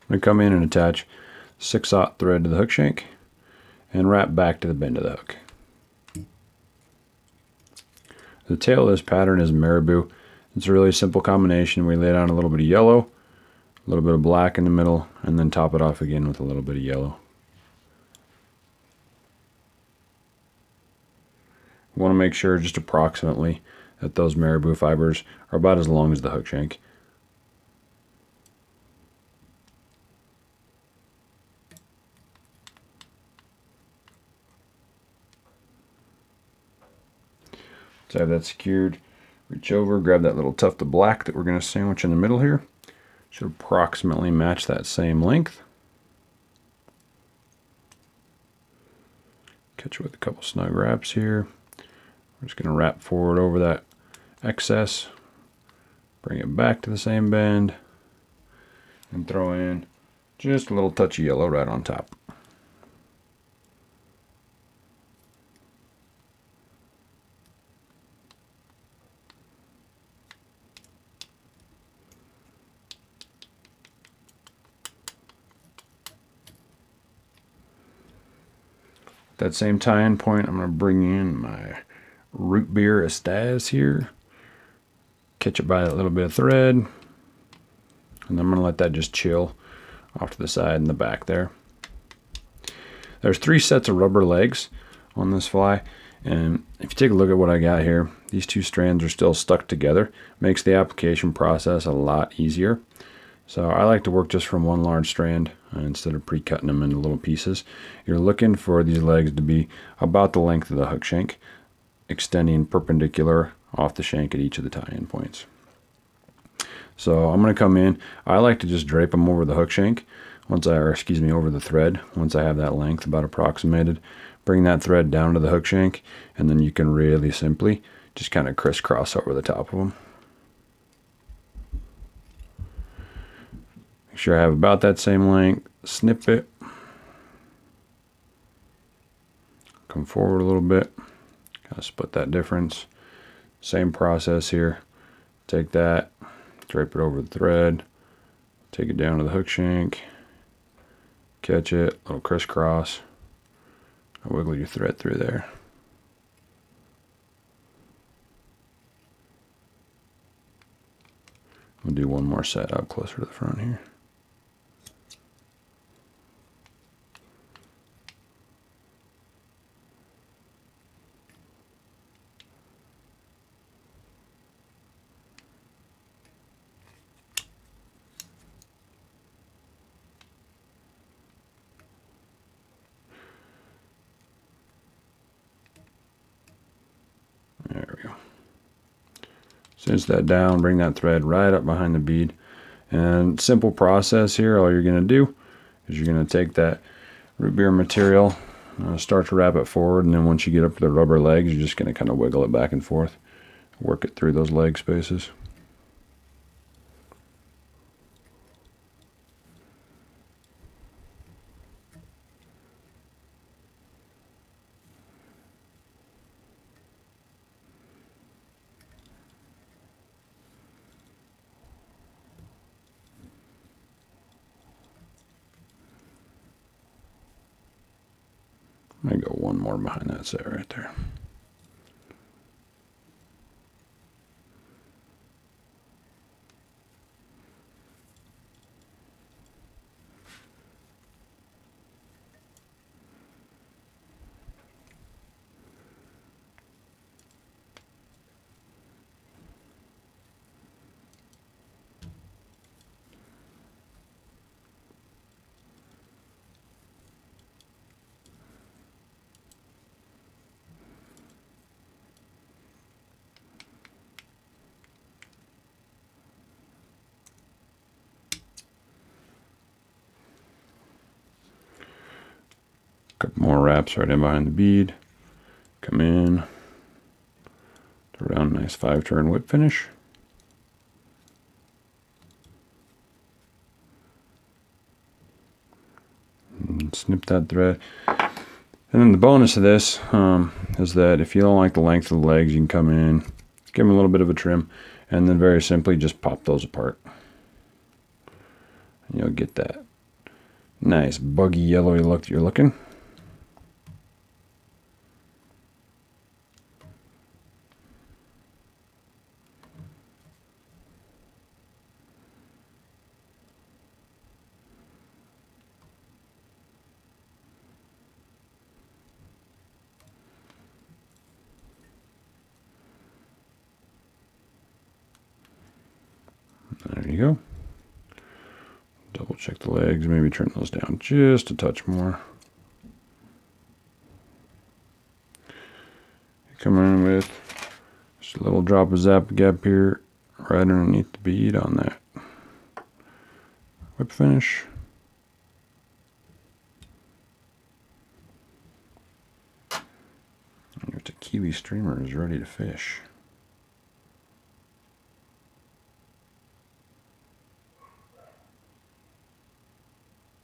I'm going to come in and attach 6/0 thread to the hook shank and wrap back to the bend of the hook. The tail of this pattern is marabou. It's a really simple combination. We lay down a little bit of yellow, a little bit of black in the middle, and then top it off again with a little bit of yellow. We want to make sure just approximately that those marabou fibers are about as long as the hook shank. So I have that secured. Reach over, grab that little tuft of black that we're going to sandwich in the middle here. Should approximately match that same length. Catch it with a couple snug wraps here. We're just going to wrap forward over that excess, bring it back to the same bend, and throw in just a little touch of yellow right on top. At that same tie-in point, I'm going to bring in my root beer Estaz here. Catch it by a little bit of thread. And I'm going to let that just chill off to the side and the back there. There's 3 sets of rubber legs on this fly. And if you take a look at what I got here, these 2 strands are still stuck together. Makes the application process a lot easier. So I like to work just from one large strand instead of pre-cutting them into little pieces. You're looking for these legs to be about the length of the hook shank, extending perpendicular off the shank at each of the tie-in points. So I'm going to come in. I like to just drape them over the hook shank over the thread. Once I have that length about approximated, bring that thread down to the hook shank, and then you can really simply just kind of crisscross over the top of them. Make sure I have about that same length. Snip it. Come forward a little bit. Kind of split that difference. Same process here. Take that, drape it over the thread, take it down to the hook shank, catch it, little crisscross, wiggle your thread through there. We'll do one more set up closer to the front here. There we go. Cinch that down, bring that thread right up behind the bead. And simple process here, all you're going to do is you're going to take that root beer material, start to wrap it forward, and then once you get up to the rubber legs, you're just going to kind of wiggle it back and forth, work it through those leg spaces. I go one more behind that set right there. Couple more wraps right in behind the bead. Come in. Throw down a nice 5-turn whip finish. And snip that thread. And then the bonus of this is that if you don't like the length of the legs, you can come in, give them a little bit of a trim, and then very simply just pop those apart. And you'll get that Nice buggy yellowy look that you're looking. There you go. Double check the legs, maybe turn those down just a touch more. Come in with just a little drop of Zap Gap here, right underneath the bead on that whip finish. And your Tequeely Streamer is ready to fish.